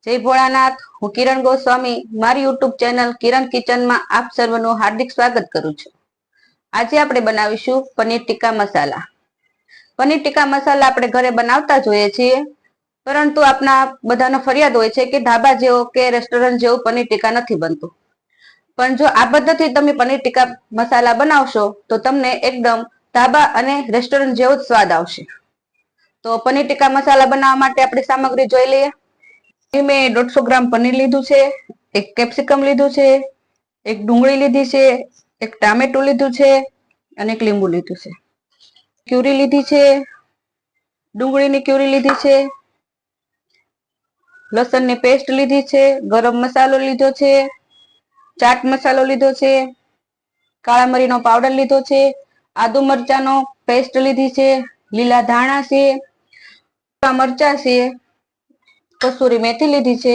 जय भोळानाथ। हूँ किरण गोस्वामी मारी यूट्यूब चेनल किरण किचन में आप सर्वનું हार्दिक स्वागत करूँ छूं। આજે આપણે બનાવીશું પનીર ટીકા મસાલા। પનીર ટીકા મસાલા આપણે ઘરે બનાવતા જ હોઈએ છીએ, પરંતુ આપના બધાનો ફરિયાદ હોય છે કે ઢાબા જેવો કે રેસ્ટોરન્ટ જેવું પનીર ટીકા નથી બનતું। પણ જો આ પદ્ધતિથી તમે પનીર ટીકા મસાલા બનાવશો તો તમને એકદમ ઢાબા અને રેસ્ટોરન્ટ જેવો જ સ્વાદ આવશે। તો પનીર ટીકા મસાલા બનાવવા માટે આપણી સામગ્રી જોઈ લઈએ। मैं 150 ग्राम पनीर लीधु छे, एक कैप्सिकम लीधु छे, एक डूंगળી લીધી છે, એક ટામેટું લીધું છે અને એક લીંબુ લીધું છે। ક્યુરી લીધી છે, ડુંગળીની ક્યુરી લીધી છે, લસણની પેસ્ટ લીધી છે, ગરમ મસાલો લીધો છે, ચાટ મસાલો લીધો છે, કાળા મરીનો પાવડર લીધો છે, આદુ મરચાનો પેસ્ટ લીધી છે, લીલા ધાણા છે, મરચા છે, कसूरी मेथी लीधी छे,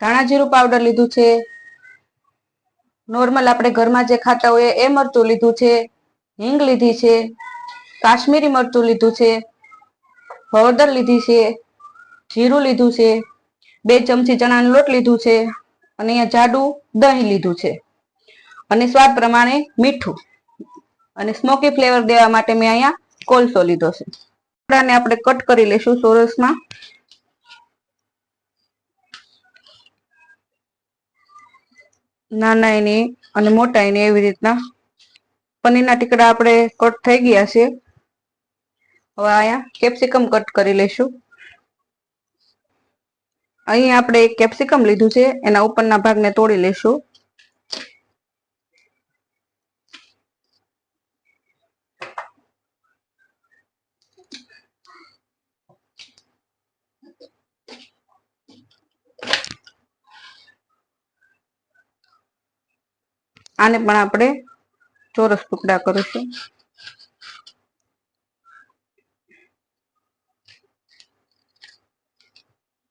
धाणा जीरु पाउडर लीधु छे, नॉर्मल आपणे घरमां जे खाता होय ए मरचुं लीधुं छे, हींग लीधी छे, काश्मीरी मरचुं लीधुं छे, हळदर लीधी छे, जीरु लीधुं छे, 2 चमची चणानो लोट लीधुं छे अने अहींया जाडू दही लीधुं छे अने स्वाद प्रमाणे मीठुं अने स्मोकी फ्लेवर देवा माटे मैं अहींया कोळसो लीधो छे। ने आपणे कट करी लेशुं सोरसमां। नाना एनी अने मोटा एनी एवी रीतना पनीरना टीकड़ा आपणे कट थई गया छे। हवे आया केप्सिकम कट करी लेशुं। अहीं आपणे एक केप्सिकम लीधुं छे, एना उपરના भागने तोड़ी लेशुं। आने पण आपणे चोरस टुकड़ा करीशुं।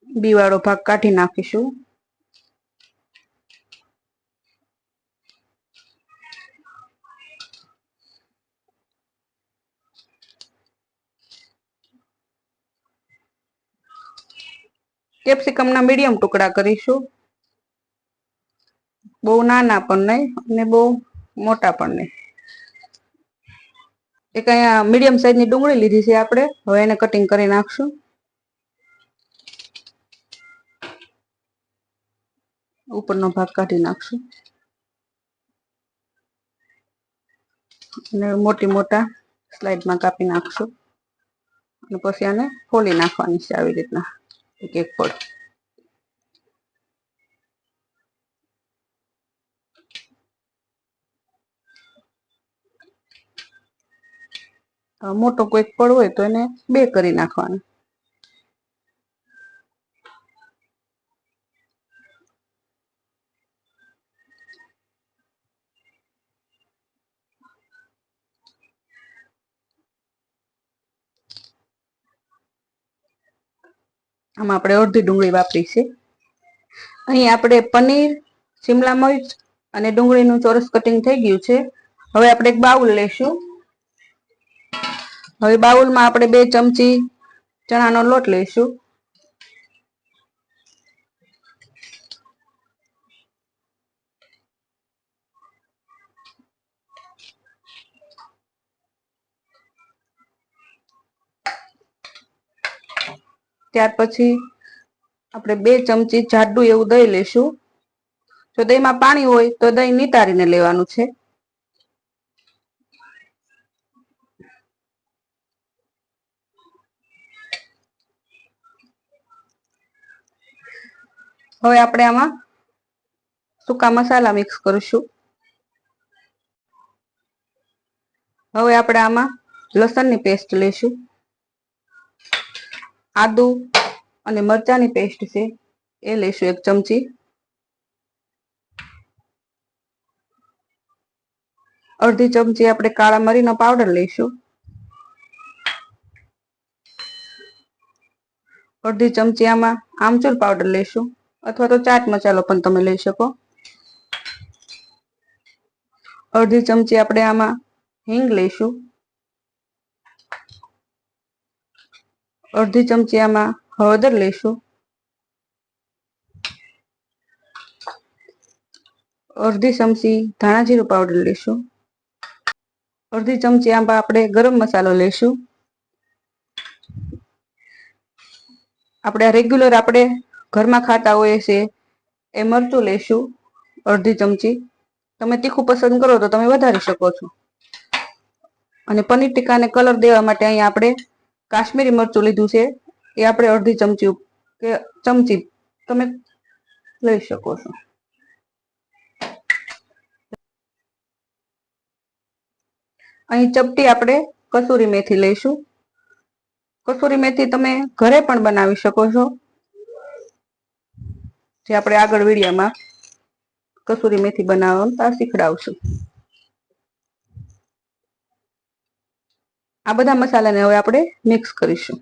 बी वाळो भाग काढी नाखीशुं। केप्सिकमना मीडियम टुकड़ा करीशुं, बहु नाना पण नहीं अने बहु मोटा पण नहीं। एक अहींया मीडियम साइजनी डुंगળી લીધી છે આપણે। હવે એને કટિંગ કરી નાખશું। ઉપરનો ભાગ કાઢી નાખશું અને મોટી મોટા સ્લાઇડમાં કાપી નાખશું અને પછી આને ફોલી નાખવાની છે આવી રીતના એક એક પડ। मोटो कोई पड़ होय तो एने 2 करी नाखवाना। आमां आपणे अर्धी डुंगળી वापरी छे। અહીં આપણે પનીર, શિમલા મિર્ચ અને ડુંગળીનું ચોરસ કટિંગ થઈ ગયું છે। હવે આપણે એક બાઉલ લેશું। હવે બાઉલમાં આપણે 2 ચમચી ચણાનો લોટ લઈશું। ત્યાર પછી આપણે 2 ચમચી જાડું એવું દહીં લેશું। જો દહીંમાં પાણી હોય તો દહીં નીતારીને લેવાનું છે। હવે આપણે આમાં સૂકા મસાલા મિક્સ કરીશું। હવે આપણે આમાં લસણની પેસ્ટ લેશું, આદુ અને મરચાની પેસ્ટ છે એ લેશું 1 ચમચી, अर्धी चमची આપણે કાળા મરીનો પાવડર લઈશું, अर्धी चमची આમાં આમચૂર પાવડર લઈશું અથવા તો ચાટ મસાલો પણ તમે લઈ શકો, अर्धी चमची આપણે આમાં હિંગ લઈશું, अर्धी चमची આમાં હળદર લઈશું, અડધી ચમચી ધાણા જીરું પાવડર લેશું, અડધી ચમચી આંબા આપણે ગરમ મસાલો લેશું, આપણે રેગ્યુલર આપણે ઘરમાં ખાતા હોઈએ છે એ મરચું લેશું અડધી ચમચી, તમે તીખું પસંદ કરો તો તમે વધારી શકો છો, અને પનીર ટીકાને કલર દેવા માટે અહીંયા આપણે કાશ્મીરી મરચું લીધું છે એ આપણે અડધી ચમચી કે ચમચી તમે લઈ શકો છો. અહીં ચપટી આપણે કસૂરી મેથી લઈશું, કસૂરી મેથી તમે ઘરે પણ બનાવી શકો છો, જે આપણે આગળ વિડીયોમાં કસૂરી મેથી બનાવવાનું શીખડાવશું. આ બધા મસાલાને હવે આપણે મિક્સ કરીશું.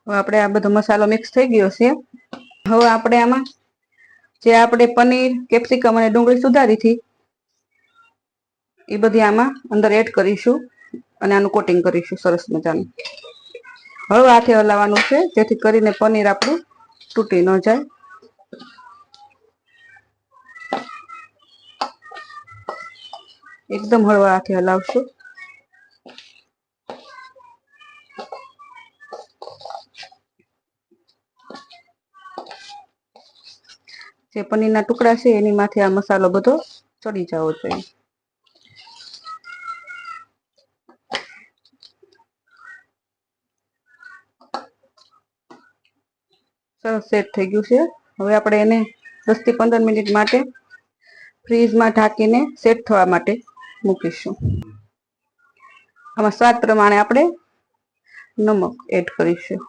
હવે આપણે આ બધો મસાલો મિક્સ થઈ ગયો છે. હવે આપણે આમાં જે આપણે પનીર, કેપ્સિકમ અને ડુંગળી સુધારી હતી એ બધી આમાં અંદર એડ કરીશું અને આનું કોટિંગ કરીશું સરસ મજાનું. હવે હાથે હલાવવાનું છે જેથી કરીને પનીર આપણું તૂટી ન જાય. એકદમ હળવા હાથે હલાવશું. જે પનીરના ટુકડા છે એની માથે આ મસાલો બધો ચડી જવો જોઈએ. સરસ સેટ થઈ ગયું છે. હવે આપણે એને 10 થી 15 મિનિટ માટે ફ્રીજમાં ઢાંકીને સેટ થવા માટે મૂકીશું. આમાં સ્વાદ પ્રમાણે આપણે નમક એડ કરીશું.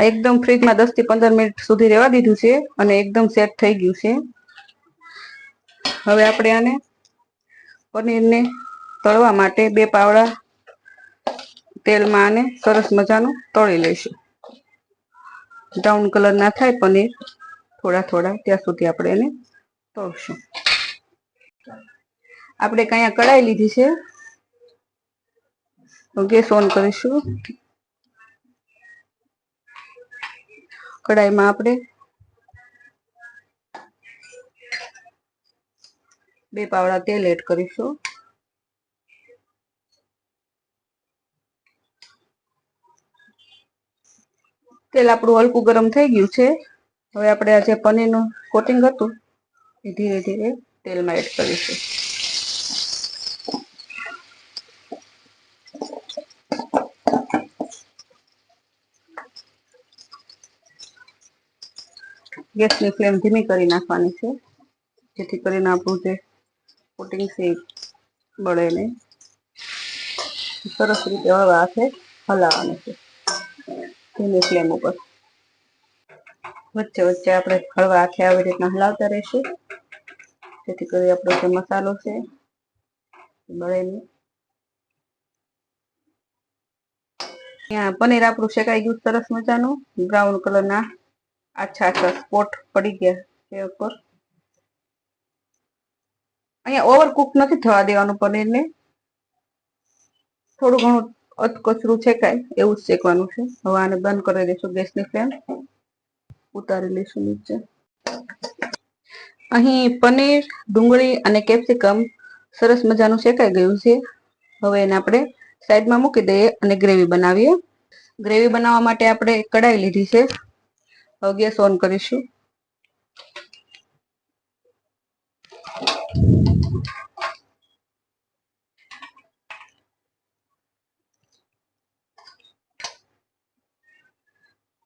એકદમ ફ્રીજમાં 10 થી 15 મિનિટ સુધી રહેવા દીધું છે અને એકદમ સેટ થઈ ગયું છે. હવે આપણે આને પનીરને તળવા માટે 2 પાવડા તેલમાં આને સરસ મજાનું તળી લઈશું. બ્રાઉન કલર ના થાય પનીર થોડા થોડા ત્યાં સુધી આપણે એને તળશું. આપણે કયા કઢાઈ લીધી છે, ગેસ ઓન કરીશું. કઢાઈમાં આપણે 2 પાવડા તેલ એડ કરીશું. તેલ આપણું હલકું ગરમ થઈ ગયું છે. હવે આપણે આ જે પનીરનું કોટિંગ હતું એ ધીરે ધીરે તેલમાં એડ કરીશું. ગેસની ફ્લેમ ધીમી કરી નાખવાની છે જેથી કરીને આપણું જે કોટિંગ છે બળે નહીં. સરસ રીતે હવે હાથે હલાવવાનું છે ધીમી ફ્લેમ ઉપર. વચ્ચે વચ્ચે આપણે હળવા હાથે આવી રીતના હલાવતા રહીશું જેથી કરી આપણો જે મસાલો છે બળે નહીં. અહીંયા પનીર આપણું શેકાઈ ગયું સરસ મજાનું. બ્રાઉન કલરના આછા આછા સ્પોટ પડી ગયા છે ઉપર. અહીંયા ઓવરકુક નથી થવા દેવાનું પનીરને, થોડું ઘણું અધકચરું શેકાય એવું જ શેકવાનું છે. હવે આને બંધ કરી દઈશું ગેસની ફ્લેમ, ઉતારી લઈશું નીચે. અહીં પનીર, ડુંગળી અને કેપ્સિકમ સરસ મજાનું શેકાઈ ગયું છે. હવે એને આપણે સાઈડમાં મૂકી દઈએ અને ગ્રેવી બનાવીએ. ગ્રેવી બનાવવા માટે આપણે કઢાઈ લીધી છે. હવે ગેસ ઓન કરીશું.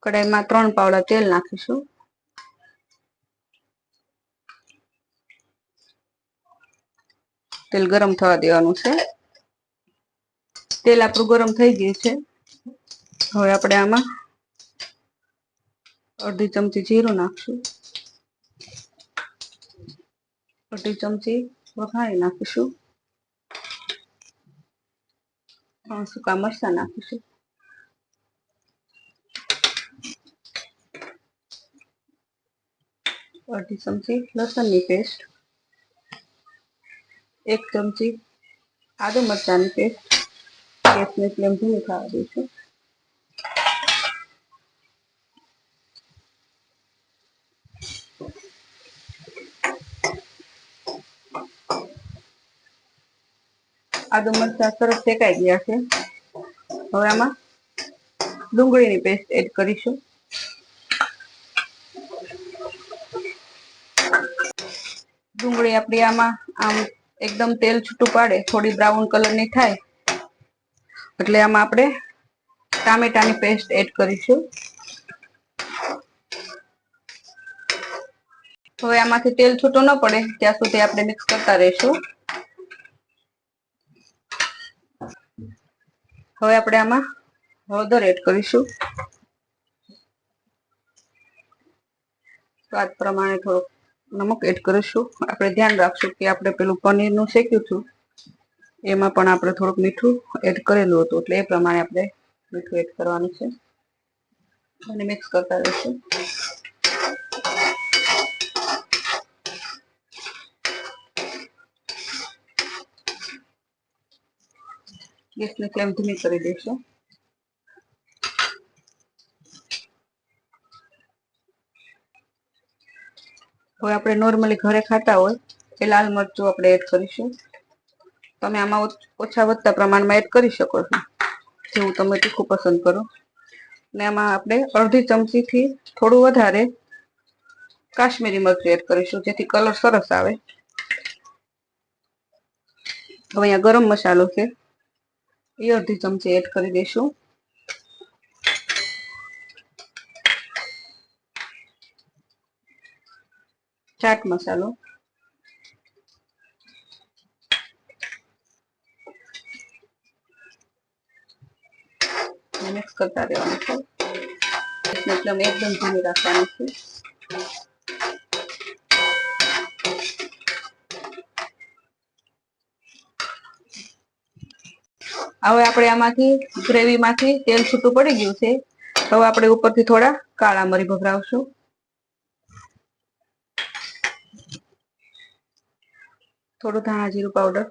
કઢાઈમાં 3 પાવડા તેલ નાખીશું. તેલ ગરમ થવા દેવાનું છે. તેલ આપણું ગરમ થઈ ગયું છે. હવે આપણે આમાં અડધી ચમચી જીરું નાખશું, અડધી ચમચી વઘારી નાખીશું, 3 સૂકા મરચાં નાખીશું, અડધી ચમચી લસણની પેસ્ટ, 1 ચમચી આદુ મરચાંની પેસ્ટ, ગેસની ફ્લેમ ધીમી થવા દઈશું. આદુ મરચાં સરસ શેકાઈ ગયા છે. હવે આમાં ડુંગળીની પેસ્ટ એડ કરીશું. ડુંગળી આપણી આમાં આમ એકદમ તેલ છૂટું પાડે, થોડી બ્રાઉન કલરની થાય એટલે આમાં આપણે ટામેટાની પેસ્ટ એડ કરીશું. હવે આમાંથી તેલ છૂટું ન પડે ત્યાં સુધી આપણે મિક્સ કરતા રહીશું. હવે આપણે આમાં હળદર એડ કરીશું. સ્વાદ પ્રમાણે થોડુંક નમક એડ કરીશું. આપણે ધ્યાન રાખશું કે આપણે પેલું પનીરનું શેક્યું હતું એમાં પણ આપણે થોડુંક મીઠું એડ કરેલું હતું, એટલે એ પ્રમાણે આપણે મીઠું એડ કરવાનું છે અને મિક્સ કરતા રહીશું. ગેસની ફ્લેમ ધીમી કરી દઈશું. હવે આપણે નોર્મલી ઘરે ખાતા હોય એ લાલ મરચું આપણે એડ કરીશું. તમે આમાં ઓછા વધતા પ્રમાણમાં એડ કરી શકો છો, જેવું તમે તીખું પસંદ કરો. ને આમાં આપણે અડધી ચમચીથી થોડું વધારે કાશ્મીરી મરચું એડ કરીશું, જેથી કલર સરસ આવે. હવે અહીંયા ગરમ મસાલો છે એ અડધી ચમચી એડ કરી દઈશું. ચાટ મસાલો, મિક્સ કરતા રહેવાનું છે. એકદમ ધીમી રાખવાની છે. હવે આપણે આમાંથી ગ્રેવીમાંથી તેલ છૂટું પડી ગયું છે. હવે આપણે ઉપરથી થોડા કાળા મરી ભભરાવશું. થોડું ધાણા જીરું પાવડર,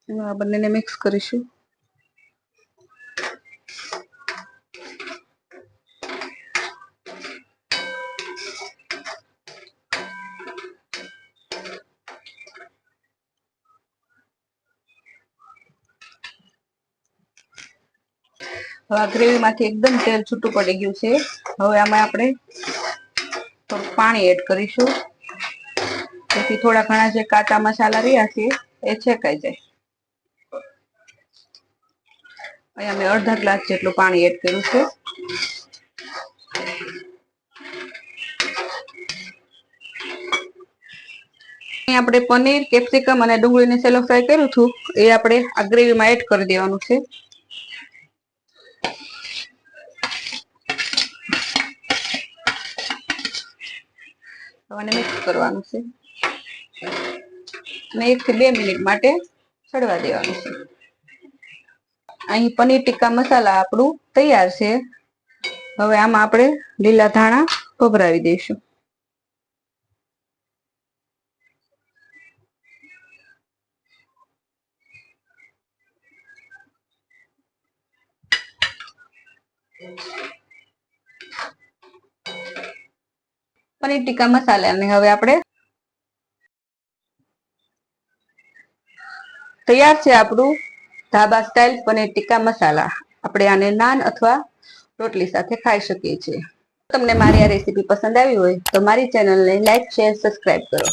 આ બંનેને મિક્સ કરીશું. હવે આ ગ્રેવીમાંથી એકદમ તેલ છૂટું પડી ગયું છે. હવે આમાં આપણે થોડું પાણી એડ કરીશું, જેથી થોડા ઘણા જે કાચા મસાલા રહ્યા છે એ છેકાઈ જાય. અહીંયા મેં અડધા ગ્લાસ જેટલું પાણી એડ કર્યું છે. આપણે પનીર, કેપ્સિકમ અને ડુંગળીને સેલો ફ્રાય કર્યું હતું એ આપણે આ ગ્રેવીમાં એડ કરી દેવાનું છે. અને મિક્સ કરવાનું છે અને 1 થી 2 મિનિટ માટે ચડવા દેવાનું છે. અહીં પનીર ટિક્કા મસાલા આપણું તૈયાર છે. હવે આમાં આપણે લીલા ધાણા ભભરાવી દઈશું. પનીર ટિક્કા મસાલાને હવે આપણે તૈયાર છે આપણું ધાબા સ્ટાઇલ પનીર ટિક્કા મસાલા. આપણે આને નાન અથવા રોટલી સાથે ખાઈ શકીએ છીએ. તમને મારી આ રેસીપી પસંદ આવી હોય તો મારી ચેનલને લાઈક, શેર, સબસ્ક્રાઇબ કરો.